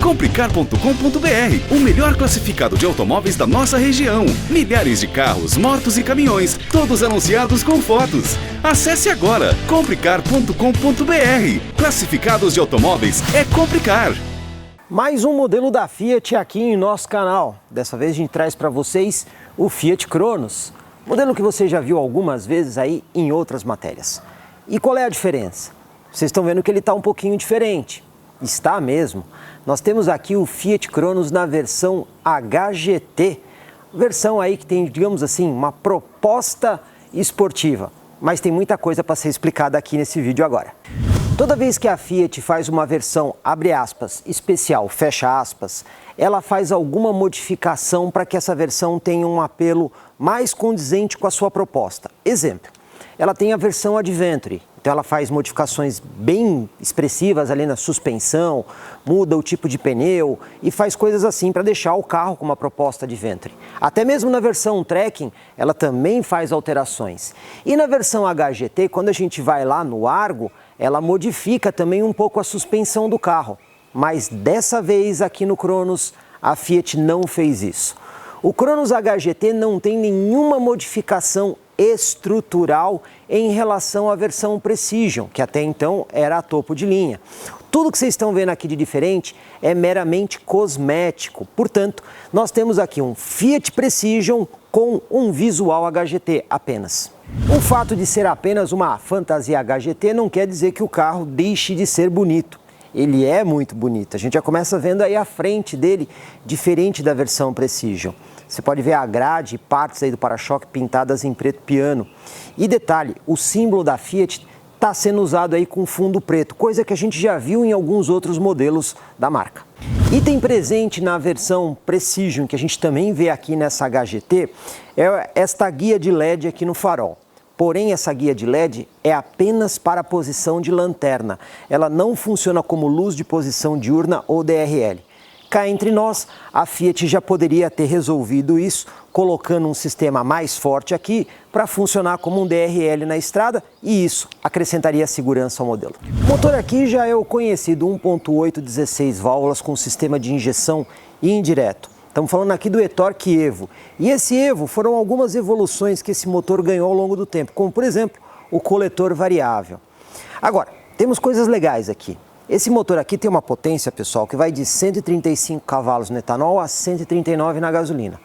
Complicar.com.br, o melhor classificado de automóveis da nossa região. Milhares de carros, motos e caminhões, todos anunciados com fotos. Acesse agora Complicar.com.br. Classificados de automóveis é Complicar. Mais um modelo da Fiat aqui em nosso canal. Dessa vez a gente traz para vocês o Fiat Cronos. Modelo que você já viu algumas vezes aí em outras matérias. E qual é a diferença? Vocês estão vendo que ele está um pouquinho diferente. Está mesmo. Nós temos aqui o Fiat Cronos na versão HGT. Versão aí que tem, digamos assim, uma proposta esportiva. Mas tem muita coisa para ser explicada aqui nesse vídeo agora. Toda vez que a Fiat faz uma versão, abre aspas, especial, fecha aspas, ela faz alguma modificação para que essa versão tenha um apelo mais condizente com a sua proposta. Exemplo, ela tem a versão Adventure, então ela faz modificações bem expressivas ali na suspensão, muda o tipo de pneu e faz coisas assim para deixar o carro com uma proposta Adventure. Até mesmo na versão Trekking, ela também faz alterações. E na versão HGT, quando a gente vai lá no Argo, ela modifica também um pouco a suspensão do carro. Mas dessa vez aqui no Cronos, a Fiat não fez isso. O Cronos HGT não tem nenhuma modificação estrutural em relação à versão Precision, que até então era a topo de linha. Tudo que vocês estão vendo aqui de diferente é meramente cosmético. Portanto, nós temos aqui um Fiat Precision com um visual HGT apenas. O fato de ser apenas uma fantasia HGT não quer dizer que o carro deixe de ser bonito. Ele é muito bonito. A gente já começa vendo aí a frente dele, diferente da versão Precision. Você pode ver a grade e partes aí do para-choque pintadas em preto piano. E detalhe, o símbolo da Fiat está sendo usado aí com fundo preto, coisa que a gente já viu em alguns outros modelos da marca. Item presente na versão Precision, que a gente também vê aqui nessa HGT, é esta guia de LED aqui no farol. Porém, essa guia de LED é apenas para a posição de lanterna. Ela não funciona como luz de posição diurna ou DRL. Cá entre nós, a Fiat já poderia ter resolvido isso, colocando um sistema mais forte aqui para funcionar como um DRL na estrada e isso acrescentaria segurança ao modelo. O motor aqui já é o conhecido 1.8 16 válvulas com sistema de injeção indireto. Estamos falando aqui do e-Torque Evo. E esse Evo foram algumas evoluções que esse motor ganhou ao longo do tempo, como por exemplo, o coletor variável. Agora, temos coisas legais aqui. Esse motor aqui tem uma potência, pessoal, que vai de 135 cavalos no etanol a 139 na gasolina.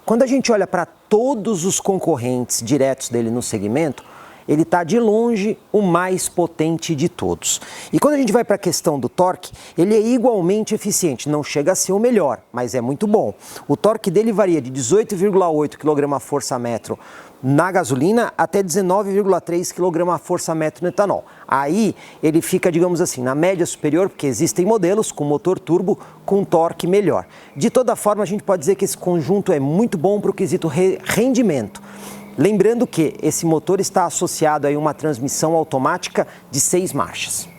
Quando a gente olha para todos os concorrentes diretos dele no segmento, ele está de longe o mais potente de todos. E quando a gente vai para a questão do torque, ele é igualmente eficiente, não chega a ser o melhor, mas é muito bom. O torque dele varia de 18,8 kgfm na gasolina até 19,3 kgfm no etanol. Aí ele fica, digamos assim, na média superior, porque existem modelos com motor turbo com torque melhor. De toda forma, a gente pode dizer que esse conjunto é muito bom para o quesito rendimento. Lembrando que esse motor está associado a uma transmissão automática de 6 marchas.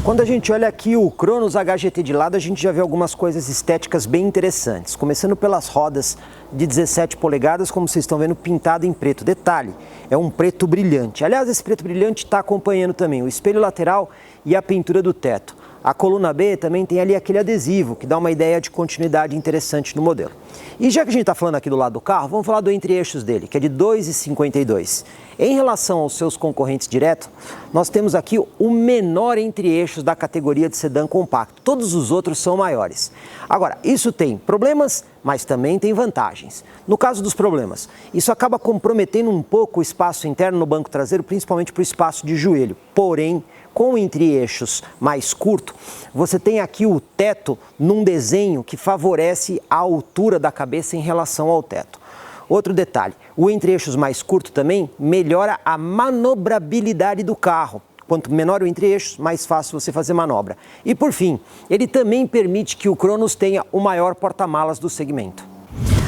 Quando a gente olha aqui o Cronos HGT de lado, a gente já vê algumas coisas estéticas bem interessantes. Começando pelas rodas de 17 polegadas, como vocês estão vendo, pintado em preto. Detalhe, é um preto brilhante. Aliás, esse preto brilhante está acompanhando também o espelho lateral e a pintura do teto. A coluna B também tem ali aquele adesivo, que dá uma ideia de continuidade interessante no modelo. E já que a gente está falando aqui do lado do carro, vamos falar do entre-eixos dele, que é de 2,52. Em relação aos seus concorrentes diretos, nós temos aqui o menor entre-eixos da categoria de sedã compacto. Todos os outros são maiores. Agora, isso tem problemas, mas também tem vantagens. No caso dos problemas, isso acaba comprometendo um pouco o espaço interno no banco traseiro, principalmente para o espaço de joelho. Porém, com o entre-eixos mais curto, você tem aqui o teto num desenho que favorece a altura da cabeça em relação ao teto. Outro detalhe, o entre-eixos mais curto também melhora a manobrabilidade do carro. Quanto menor o entre-eixos, mais fácil você fazer manobra. E por fim, ele também permite que o Cronos tenha o maior porta-malas do segmento.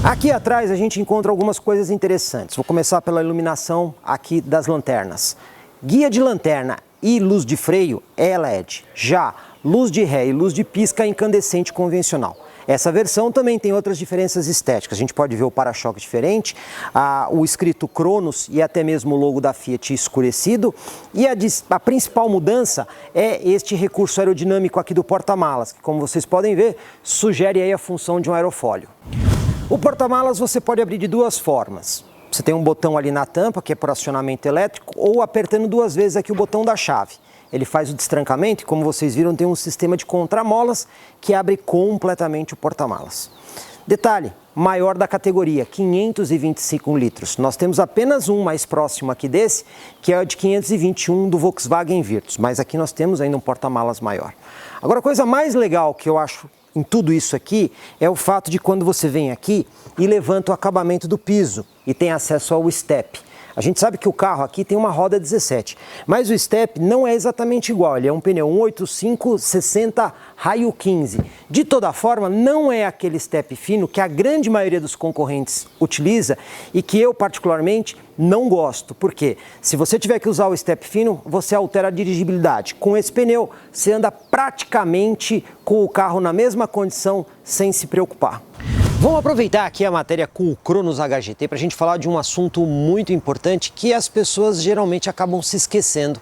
Aqui atrás a gente encontra algumas coisas interessantes. Vou começar pela iluminação aqui das lanternas. Guia de lanterna e luz de freio é LED. Já luz de ré e luz de pisca é incandescente convencional. Essa versão também tem outras diferenças estéticas. A gente pode ver o para-choque diferente, o escrito Cronos e até mesmo o logo da Fiat escurecido. E a principal mudança é este recurso aerodinâmico aqui do porta-malas, que, como vocês podem ver, sugere aí a função de um aerofólio. O porta-malas você pode abrir de duas formas. Você tem um botão ali na tampa, que é por acionamento elétrico, ou apertando duas vezes aqui o botão da chave. Ele faz o destrancamento e, como vocês viram, tem um sistema de contramolas que abre completamente o porta-malas. Detalhe, maior da categoria, 525 litros. Nós temos apenas um mais próximo aqui desse, que é o de 521 do Volkswagen Virtus, mas aqui nós temos ainda um porta-malas maior. Agora, a coisa mais legal que eu acho em tudo isso aqui é o fato de quando você vem aqui e levanta o acabamento do piso e tem acesso ao step. A gente sabe que o carro aqui tem uma roda 17, mas o step não é exatamente igual, ele é um pneu 185/60 raio 15. De toda forma, não é aquele step fino que a grande maioria dos concorrentes utiliza e que eu particularmente não gosto. Por quê? Se você tiver que usar o step fino, você altera a dirigibilidade. Com esse pneu, você anda praticamente com o carro na mesma condição, sem se preocupar. Vamos aproveitar aqui a matéria com o Cronos HGT para a gente falar de um assunto muito importante que as pessoas geralmente acabam se esquecendo: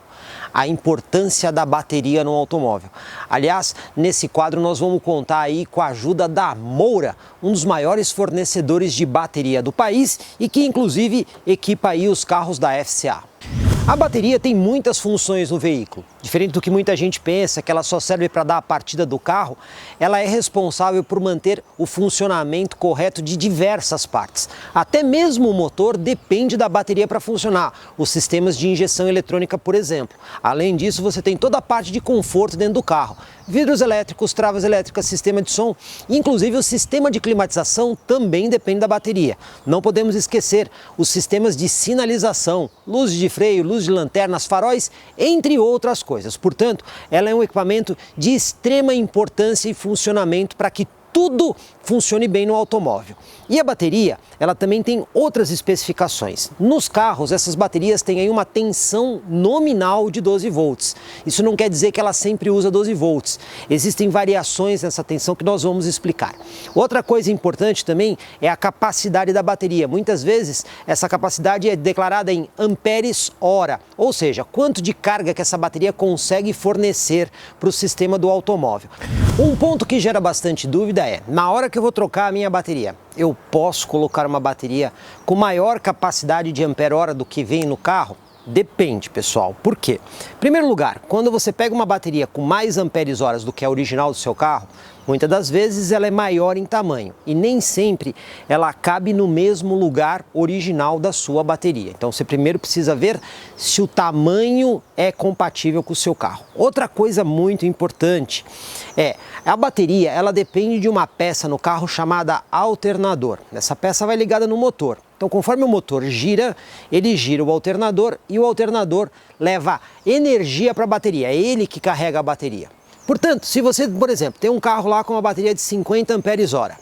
a importância da bateria no automóvel. Aliás, nesse quadro nós vamos contar aí com a ajuda da Moura, um dos maiores fornecedores de bateria do país e que inclusive equipa aí os carros da FCA. A bateria tem muitas funções no veículo. Diferente do que muita gente pensa, que ela só serve para dar a partida do carro, ela é responsável por manter o funcionamento correto de diversas partes. Até mesmo o motor depende da bateria para funcionar, os sistemas de injeção eletrônica, por exemplo. Além disso, você tem toda a parte de conforto dentro do carro. Vidros elétricos, travas elétricas, sistema de som, inclusive o sistema de climatização também depende da bateria. Não podemos esquecer os sistemas de sinalização, luzes de freio, luz de lanternas, faróis, entre outras coisas. Portanto, ela é um equipamento de extrema importância e funcionamento para que tudo funcione bem no automóvel. E a bateria, ela também tem outras especificações. Nos carros, essas baterias têm aí uma tensão nominal de 12 volts. Isso não quer dizer que ela sempre usa 12 volts. Existem variações nessa tensão que nós vamos explicar. Outra coisa importante também é a capacidade da bateria. Muitas vezes, essa capacidade é declarada em amperes-hora, ou seja, quanto de carga que essa bateria consegue fornecer para o sistema do automóvel. Um ponto que gera bastante dúvida é, na hora que eu vou trocar a minha bateria, eu posso colocar uma bateria com maior capacidade de ampere-hora do que vem no carro? Depende, pessoal. Por quê? Em primeiro lugar, quando você pega uma bateria com mais amperes-horas do que a original do seu carro, muitas das vezes ela é maior em tamanho e nem sempre ela cabe no mesmo lugar original da sua bateria. Então você primeiro precisa ver se o tamanho é compatível com o seu carro. Outra coisa muito importante é a bateria, ela depende de uma peça no carro chamada alternador. Essa peça vai ligada no motor. Então, conforme o motor gira, ele gira o alternador e o alternador leva energia para a bateria. É ele que carrega a bateria. Portanto, se você, por exemplo, tem um carro lá com uma bateria de 50 amperes-hora.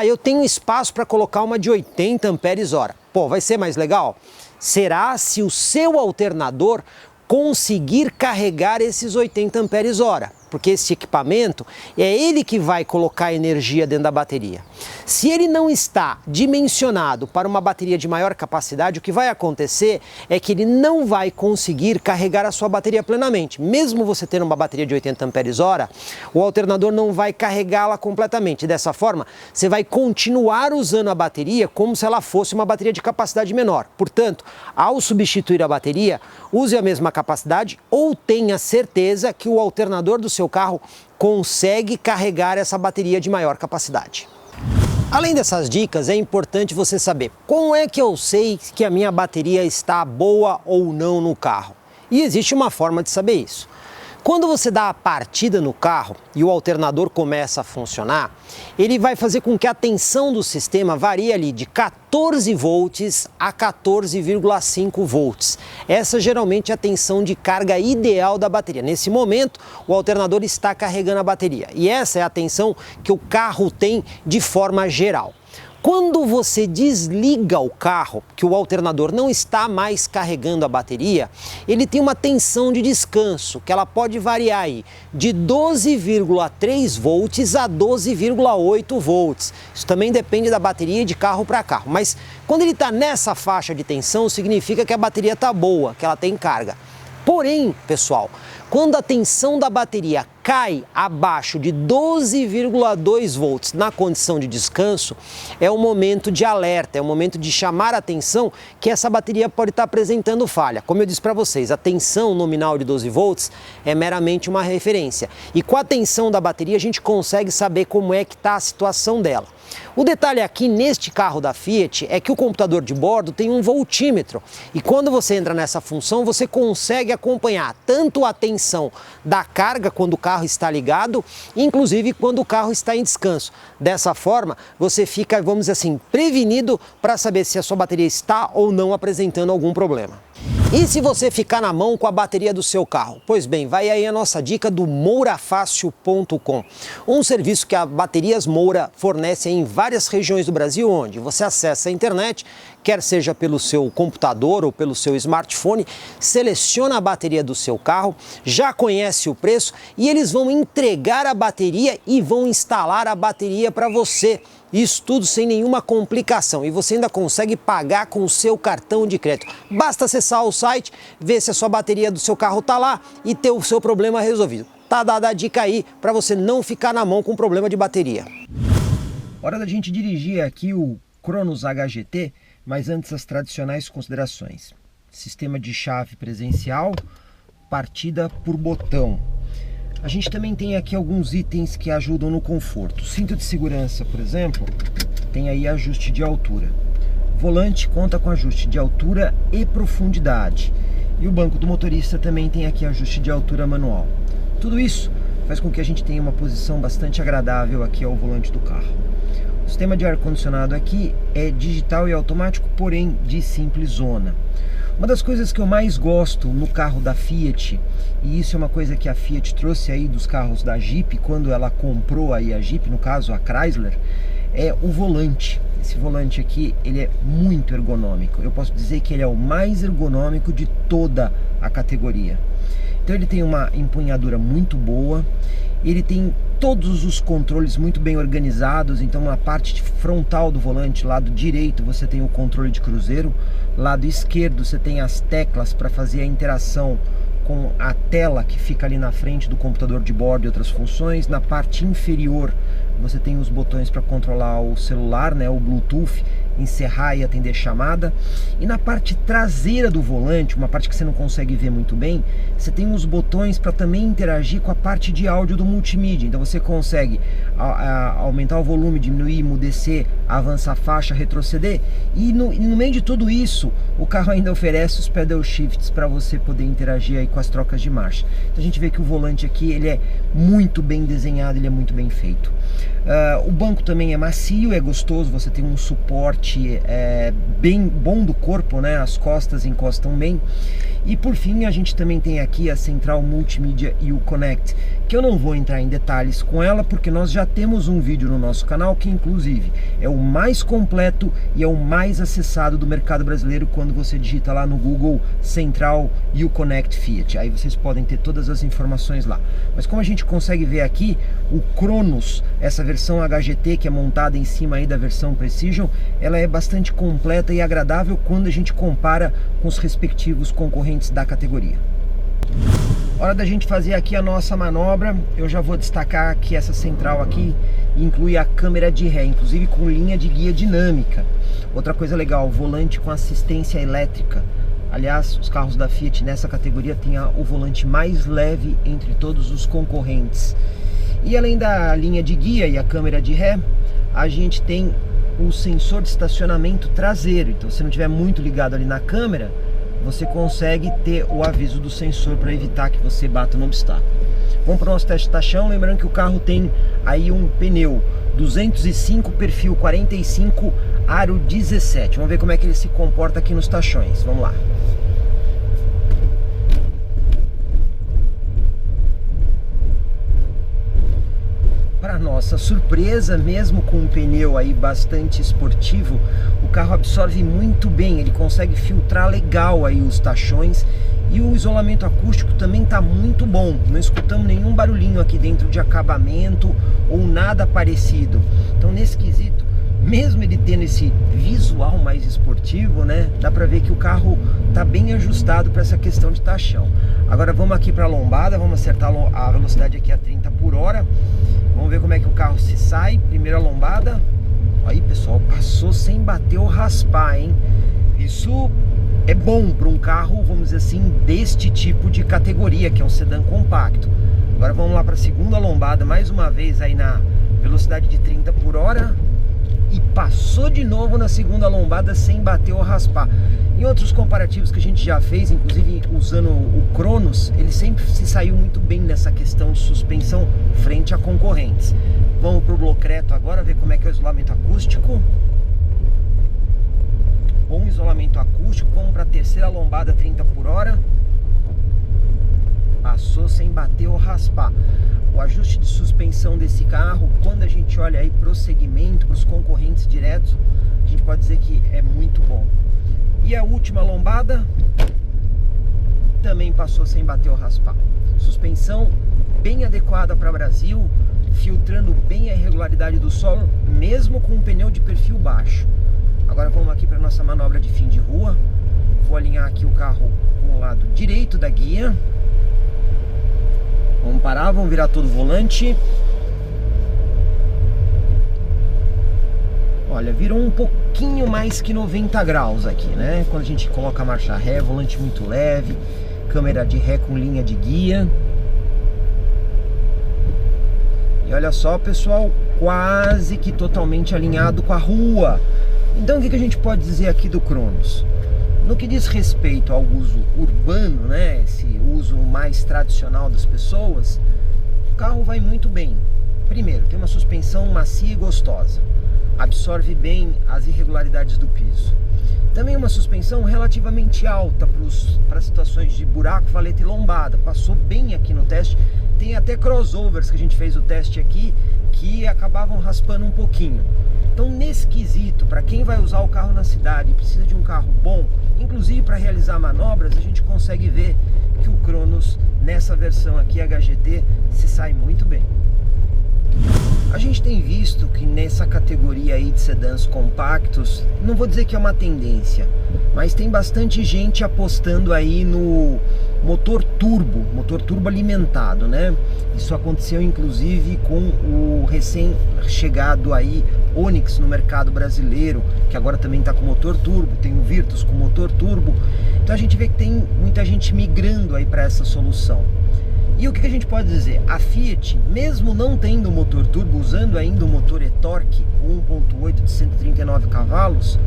Eu tenho espaço para colocar uma de 80 amperes-hora. Pô, vai ser mais legal? Será se o seu alternador conseguir carregar esses 80 amperes-hora. Porque esse equipamento é ele que vai colocar energia dentro da bateria. Se ele não está dimensionado para uma bateria de maior capacidade, o que vai acontecer é que ele não vai conseguir carregar a sua bateria plenamente. Mesmo você tendo uma bateria de 80 amperes-hora, o alternador não vai carregá-la completamente. Dessa forma, você vai continuar usando a bateria como se ela fosse uma bateria de capacidade menor. Portanto, ao substituir a bateria, use a mesma capacidade ou tenha certeza que o alternador do seu carro consegue carregar essa bateria de maior capacidade. Além dessas dicas, é importante você saber como é que eu sei que a minha bateria está boa ou não no carro. E existe uma forma de saber isso. Quando você dá a partida no carro e o alternador começa a funcionar, ele vai fazer com que a tensão do sistema varie ali de 14 volts a 14,5 volts. Essa geralmente é a tensão de carga ideal da bateria. Nesse momento, o alternador está carregando a bateria e essa é a tensão que o carro tem de forma geral. Quando você desliga o carro, que o alternador não está mais carregando a bateria, ele tem uma tensão de descanso, que ela pode variar aí de 12,3 volts a 12,8 volts. Isso também depende da bateria de carro para carro, mas quando ele está nessa faixa de tensão, significa que a bateria está boa, que ela tem carga. Porém, pessoal, quando a tensão da bateria cai abaixo de 12,2 volts na condição de descanso, é um momento de alerta, é um momento de chamar a atenção que essa bateria pode estar apresentando falha. Como eu disse para vocês, a tensão nominal de 12 volts é meramente uma referência. E com a tensão da bateria a gente consegue saber como é que está a situação dela. O detalhe aqui neste carro da Fiat é que o computador de bordo tem um voltímetro e quando você entra nessa função você consegue acompanhar tanto a tensão da carga quando o carro está ligado, inclusive quando o carro está em descanso. Dessa forma você fica, vamos dizer assim, prevenido para saber se a sua bateria está ou não apresentando algum problema. E se você ficar na mão com a bateria do seu carro? Pois bem, vai aí a nossa dica do mourafácil.com, um serviço que a Baterias Moura fornece em várias regiões do Brasil, onde você acessa a internet, quer seja pelo seu computador ou pelo seu smartphone, seleciona a bateria do seu carro, já conhece o preço e eles vão entregar a bateria e vão instalar a bateria para você. Isso tudo sem nenhuma complicação e você ainda consegue pagar com o seu cartão de crédito. Basta acessar o site, ver se a sua bateria do seu carro está lá e ter o seu problema resolvido. Tá dada a dica aí para você não ficar na mão com problema de bateria. Hora da gente dirigir aqui o Cronos HGT, mas antes as tradicionais considerações. Sistema de chave presencial, partida por botão. A gente também tem aqui alguns itens que ajudam no conforto. Cinto de segurança, por exemplo, tem aí ajuste de altura. Volante conta com ajuste de altura e profundidade. E o banco do motorista também tem aqui ajuste de altura manual. Tudo isso faz com que a gente tenha uma posição bastante agradável aqui ao volante do carro. O sistema de ar-condicionado aqui é digital e automático, porém de simples zona. Uma das coisas que eu mais gosto no carro da Fiat, e isso é uma coisa que a Fiat trouxe aí dos carros da Jeep, quando ela comprou aí a Jeep, no caso a Chrysler, é o volante. Esse volante aqui, ele é muito ergonômico. Eu posso dizer que ele é o mais ergonômico de toda a categoria. Então ele tem uma empunhadura muito boa, ele tem todos os controles muito bem organizados. Então na parte frontal do volante, lado direito, você tem o controle de cruzeiro, lado esquerdo você tem as teclas para fazer a interação com a tela que fica ali na frente do computador de bordo e outras funções. Na parte inferior você tem os botões para controlar o celular, né, o Bluetooth, encerrar e atender chamada. E na parte traseira do volante, uma parte que você não consegue ver muito bem, você tem os botões para também interagir com a parte de áudio do multimídia. Então você consegue aumentar o volume, diminuir, emudecer, avançar a faixa, retroceder. E no meio de tudo isso, o carro ainda oferece os pedal shifts para você poder interagir aí com as trocas de marcha. Então a gente vê que o volante aqui, ele é muito bem desenhado, ele é muito bem feito. O banco também é macio, é gostoso, você tem um suporte bem bom do corpo, né? As costas encostam bem. E por fim a gente também tem aqui a central multimídia e o Connect, que eu não vou entrar em detalhes com ela porque nós já temos um vídeo no nosso canal que inclusive é o mais completo e é o mais acessado do mercado brasileiro quando você digita lá no Google Central e o Connect Fiat. Aí vocês podem ter todas as informações lá. Mas como a gente consegue ver aqui, o Cronos, essa versão HGT que é montada em cima aí da versão Precision, ela é bastante completa e agradável quando a gente compara com os respectivos concorrentes da categoria. Hora da gente fazer aqui a nossa manobra. Eu já vou destacar que essa central aqui inclui a câmera de ré, inclusive com linha de guia dinâmica. Outra coisa legal, volante com assistência elétrica. Aliás, os carros da Fiat nessa categoria têm o volante mais leve entre todos os concorrentes. E além da linha de guia e a câmera de ré, a gente tem o sensor de estacionamento traseiro. Então se não estiver muito ligado ali na câmera, você consegue ter o aviso do sensor para evitar que você bata no obstáculo. Vamos para o nosso teste de tachão, lembrando que o carro tem aí um pneu 205 perfil 45 aro 17. Vamos ver como é que ele se comporta aqui nos tachões. Vamos lá. Para para nossa surpresa, mesmo com um pneu aí bastante esportivo, o carro absorve muito bem, ele consegue filtrar legal aí os tachões e o isolamento acústico também está muito bom. Não escutamos nenhum barulhinho aqui dentro de acabamento ou nada parecido. Então nesse quesito, mesmo ele tendo esse visual mais esportivo, né, dá para ver que o carro está bem ajustado para essa questão de tachão. Agora vamos aqui para a lombada, vamos acertar a velocidade aqui a 30 por hora. Vamos ver como é que o carro se sai. Primeira lombada. Aí, pessoal, passou sem bater ou raspar, hein? Isso é bom para um carro, vamos dizer assim, deste tipo de categoria, que é um sedã compacto. Agora vamos lá para a segunda lombada, mais uma vez aí na velocidade de 30 por hora. E passou de novo na segunda lombada sem bater ou raspar. Em outros comparativos que a gente já fez, inclusive usando o Cronos, ele sempre se saiu muito bem nessa questão de suspensão frente a concorrentes. Vamos para o Blocreto agora, ver como é que é o isolamento acústico. Bom isolamento acústico. Vamos para a terceira lombada, 30 por hora. Passou sem bater ou raspar. O ajuste de suspensão desse carro, quando a gente olha aí para o segmento, para os concorrentes diretos, a gente pode dizer que é muito bom. E a última lombada também passou sem bater ou raspar. Suspensão bem adequada para o Brasil, filtrando bem a irregularidade do solo, mesmo com um pneu de perfil baixo. Agora vamos aqui para a nossa manobra de fim de rua. Vou alinhar aqui o carro com o lado direito da guia. Vamos parar, vamos virar todo o volante. Olha, virou um pouquinho mais que 90 graus aqui, né? Quando a gente coloca a marcha ré, volante muito leve, câmera de ré com linha de guia. E olha só, pessoal, quase que totalmente alinhado com a rua. Então o que a gente pode dizer aqui do Cronos? No que diz respeito ao uso urbano, né, esse uso mais tradicional das pessoas, o carro vai muito bem. Primeiro, tem uma suspensão macia e gostosa, absorve bem as irregularidades do piso. Também uma suspensão relativamente alta para situações de buraco, valeta e lombada, passou bem aqui no teste. Tem até crossovers que a gente fez o teste aqui que acabavam raspando um pouquinho. Então nesse quesito, para quem vai usar o carro na cidade e precisa de um carro bom, inclusive para realizar manobras, a gente consegue ver que o Cronos nessa versão aqui HGT se sai muito bem. A gente tem visto que nessa categoria aí de sedãs compactos, não vou dizer que é uma tendência, mas tem bastante gente apostando aí no motor turbo alimentado, né? Isso aconteceu inclusive com o recém-chegado aí Onix no mercado brasileiro, que agora também está com motor turbo, tem o Virtus com motor turbo. Então a gente vê que tem muita gente migrando aí para essa solução. E o que a gente pode dizer? A Fiat, mesmo não tendo motor turbo, usando ainda o motor e-torque 1.8 de 139 cavalos,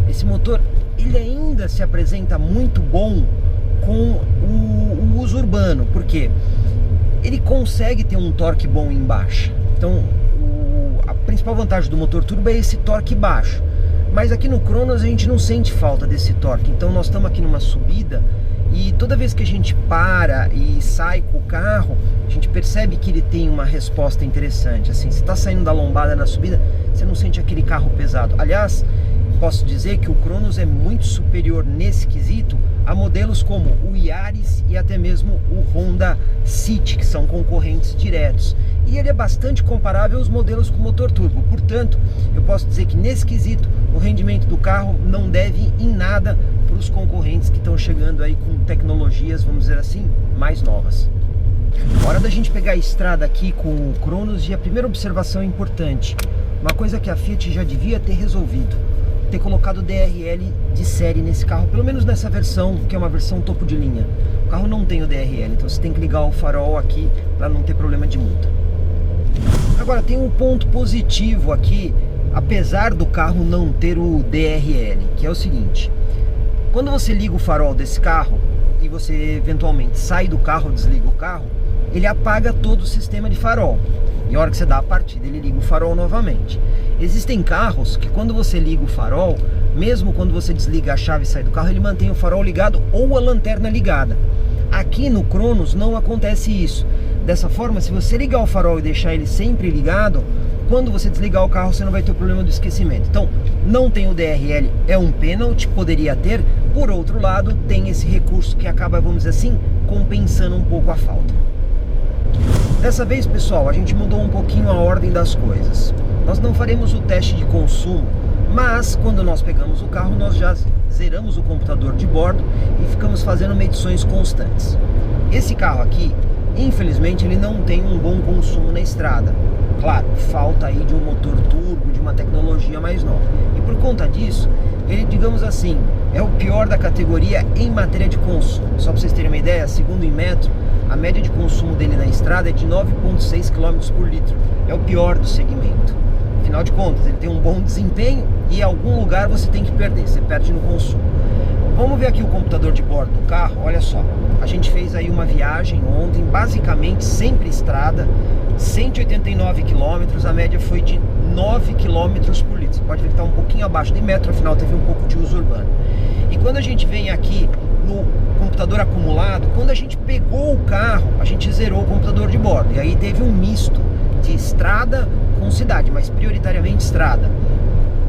esse motor ele ainda se apresenta muito bom com o uso urbano, porque ele consegue ter um torque bom em baixa. Então a principal vantagem do motor turbo é esse torque baixo, mas aqui no Cronos a gente não sente falta desse torque. Então nós estamos aqui numa subida e toda vez que a gente para e sai com o carro, a gente percebe que ele tem uma resposta interessante. Assim, você está saindo da lombada na subida, você não sente aquele carro pesado. Aliás, posso dizer que o Cronos é muito superior nesse quesito a modelos como o Yaris e até mesmo o Honda City, que são concorrentes diretos. E ele é bastante comparável aos modelos com motor turbo. Portanto, eu posso dizer que nesse quesito o rendimento do carro não deve em nada para os concorrentes que estão chegando aí com tecnologias, vamos dizer assim, mais novas. Hora da gente pegar a estrada aqui com o Cronos, e a primeira observação é importante. Uma coisa que a Fiat já devia ter resolvido: ter colocado DRL de série nesse carro, pelo menos nessa versão, que é uma versão topo de linha. O carro não tem o DRL, então você tem que ligar o farol aqui para não ter problema de multa. Agora, tem um ponto positivo aqui, apesar do carro não ter o DRL, que é o seguinte: quando você liga o farol desse carro e você eventualmente sai do carro, desliga o carro, ele apaga todo o sistema de farol. E a hora que você dá a partida, ele liga o farol novamente. Existem carros que quando você liga o farol, mesmo quando você desliga a chave e sai do carro, ele mantém o farol ligado ou a lanterna ligada. Aqui no Cronos não acontece isso. Dessa forma, se você ligar o farol e deixar ele sempre ligado, quando você desligar o carro, você não vai ter o problema do esquecimento. Então, não tem o DRL, é um pênalti, poderia ter. Por outro lado, tem esse recurso que acaba, vamos dizer assim, compensando um pouco a falta. Dessa vez, pessoal, a gente mudou um pouquinho a ordem das coisas. Nós não faremos o teste de consumo, mas quando nós pegamos o carro, nós já zeramos o computador de bordo e ficamos fazendo medições constantes. Esse carro aqui, infelizmente, ele não tem um bom consumo na estrada. Claro, falta aí de um motor turbo, de uma tecnologia mais nova. E por conta disso, ele, digamos assim, é o pior da categoria em matéria de consumo. Só para vocês terem uma ideia, segundo o Inmetro, a média de consumo dele na estrada é de 9,6 km por litro. É o pior do segmento. Afinal de contas, ele tem um bom desempenho e em algum lugar você tem que perder, você perde no consumo. Vamos ver aqui o computador de bordo do carro, olha só. A gente fez aí uma viagem ontem, basicamente sempre estrada, 189 km, a média foi de 9 km por litro. Você pode ver que está um pouquinho abaixo de metro, afinal teve um pouco de uso urbano. E quando a gente vem aqui no computador acumulado, quando a gente pegou o carro, a gente zerou o computador de bordo. E aí teve um misto de estrada com cidade, mas prioritariamente estrada.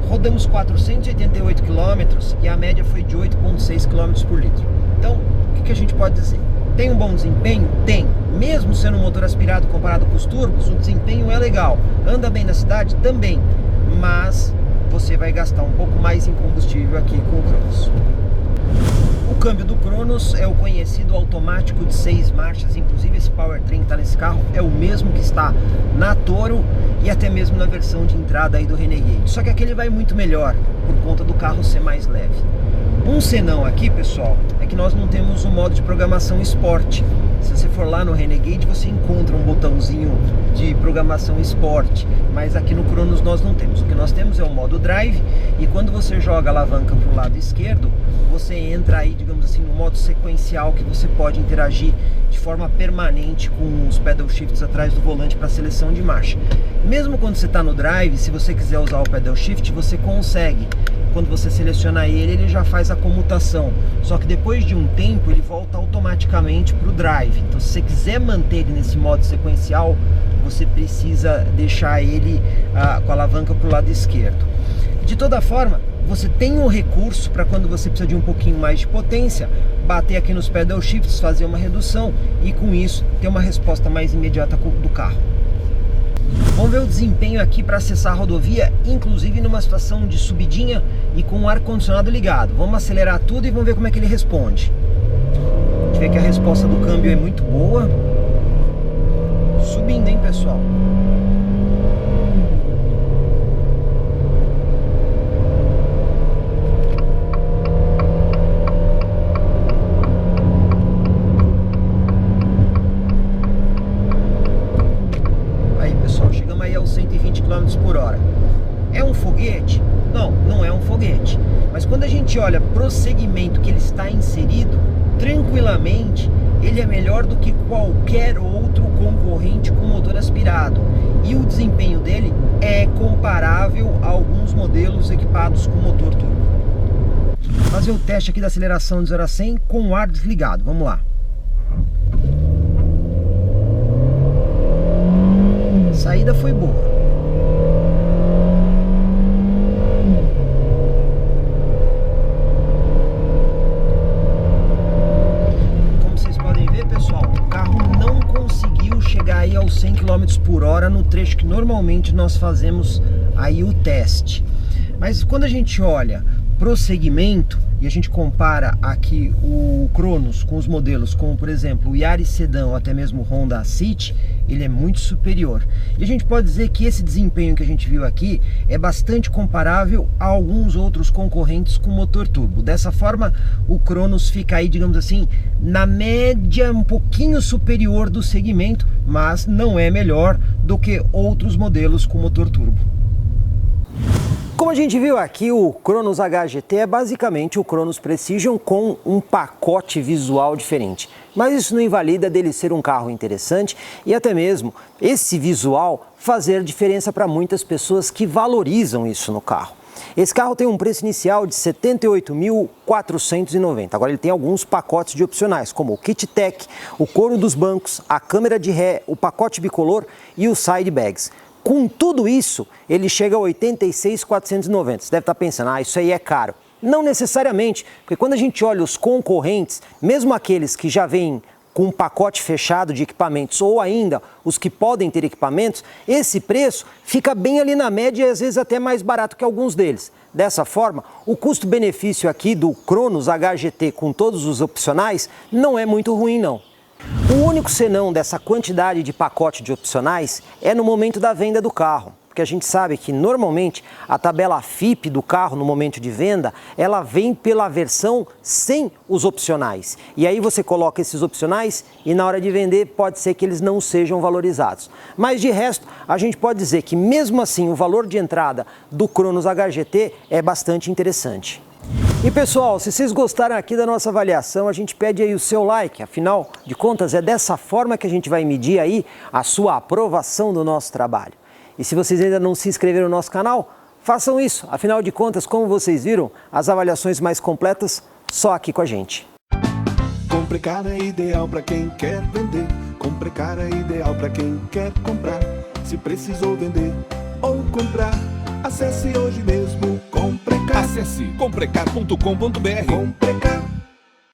Rodamos 488 km e a média foi de 8,6 km por litro. Então, o que a gente pode dizer? Tem um bom desempenho? Tem. Mesmo sendo um motor aspirado comparado com os turbos, o desempenho é legal. Anda bem na cidade? Também. Mas você vai gastar um pouco mais em combustível aqui com o Cronos. O câmbio do Cronos é o conhecido automático de 6 marchas, inclusive esse powertrain que está nesse carro é o mesmo que está na Toro e até mesmo na versão de entrada aí do Renegade. Só que aquele vai muito melhor, por conta do carro ser mais leve. Um senão aqui, pessoal, é que nós não temos o modo de programação Sport. Se você for lá no Renegade, você encontra um botãozinho de programação Sport, mas aqui no Cronos nós não temos. O que nós temos é o modo Drive, e quando você joga a alavanca para o lado esquerdo, você entra aí, digamos assim, no modo sequencial, que você pode interagir de forma permanente com os pedal shifts atrás do volante para seleção de marcha. Mesmo quando você está no Drive, se você quiser usar o pedal shift, você consegue. Quando você seleciona ele, ele já faz a comutação. Só que depois de um tempo, ele volta automaticamente para o Drive. Então, se você quiser manter ele nesse modo sequencial, você precisa deixar ele com a alavanca para o lado esquerdo. De toda forma, você tem um recurso para quando você precisa de um pouquinho mais de potência, bater aqui nos pedal shifts, fazer uma redução e com isso ter uma resposta mais imediata do carro. Vamos ver o desempenho aqui para acessar a rodovia, inclusive numa situação de subidinha e com o ar-condicionado ligado. Vamos acelerar tudo e vamos ver como é que ele responde. A gente vê que a resposta do câmbio é muito boa. Subindo, hein, pessoal? Aos 120 km por hora. É um foguete? Não, não é um foguete. Mas quando a gente olha para o segmento que ele está inserido, tranquilamente, ele é melhor do que qualquer outro concorrente com motor aspirado. E o desempenho dele é comparável a alguns modelos equipados com motor turbo. Vou fazer o teste aqui da aceleração de 0 a 100 com o ar desligado. Vamos lá. A saída foi boa. Como vocês podem ver, pessoal, o carro não conseguiu chegar aí aos 100 km por hora no trecho que normalmente nós fazemos aí o teste. Mas quando a gente olha pro segmento e a gente compara aqui o Cronos com os modelos como, por exemplo, o Yaris Sedan ou até mesmo o Honda City, ele é muito superior. E a gente pode dizer que esse desempenho que a gente viu aqui é bastante comparável a alguns outros concorrentes com motor turbo. Dessa forma, o Cronos fica aí, digamos assim, na média um pouquinho superior do segmento, mas não é melhor do que outros modelos com motor turbo. Como a gente viu aqui, o Cronos HGT é basicamente o Cronos Precision com um pacote visual diferente. Mas isso não invalida dele ser um carro interessante e até mesmo esse visual fazer diferença para muitas pessoas que valorizam isso no carro. Esse carro tem um preço inicial de R$ 78.490. Agora ele tem alguns pacotes de opcionais, como o kit tech, o couro dos bancos, a câmera de ré, o pacote bicolor e os side bags. Com tudo isso, ele chega a R$ 86.490. Você deve estar pensando, isso aí é caro. Não necessariamente, porque quando a gente olha os concorrentes, mesmo aqueles que já vêm com um pacote fechado de equipamentos ou ainda os que podem ter equipamentos, esse preço fica bem ali na média e às vezes até mais barato que alguns deles. Dessa forma, o custo-benefício aqui do Cronos HGT com todos os opcionais não é muito ruim não. O único senão dessa quantidade de pacote de opcionais é no momento da venda do carro. Porque a gente sabe que normalmente a tabela FIPE do carro no momento de venda, ela vem pela versão sem os opcionais. E aí você coloca esses opcionais e na hora de vender pode ser que eles não sejam valorizados. Mas de resto, a gente pode dizer que mesmo assim o valor de entrada do Cronos HGT é bastante interessante. E pessoal, se vocês gostaram aqui da nossa avaliação, a gente pede aí o seu like. Afinal de contas, é dessa forma que a gente vai medir aí a sua aprovação do nosso trabalho. E se vocês ainda não se inscreveram no nosso canal, façam isso. Afinal de contas, como vocês viram, as avaliações mais completas só aqui com a gente. Comprecar é ideal para quem quer vender. Comprecar é ideal para quem quer comprar. Se precisou vender ou comprar, acesse hoje mesmo Comprecar. Acesse comprecar.com.br. Comprecar.